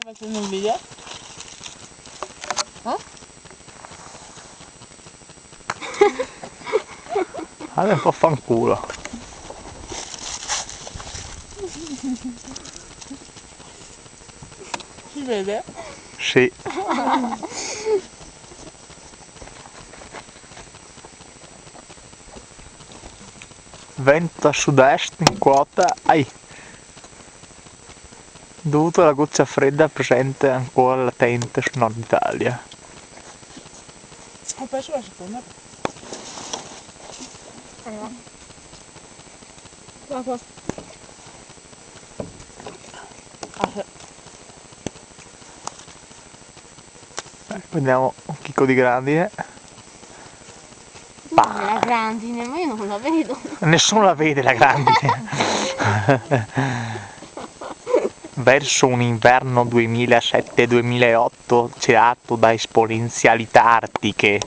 facendo un video? Allora un po' fanculo. Si vede? Sì. Vento a sud-est in quota, dovuto alla goccia fredda presente ancora latente sul nord Italia. Ho perso la seconda. Dopo. Vediamo un chicco di grandine. La grandine, ma io non la vedo. Nessuno la vede la grandine. Verso un inverno 2007-2008 celato da esponenzialità artiche.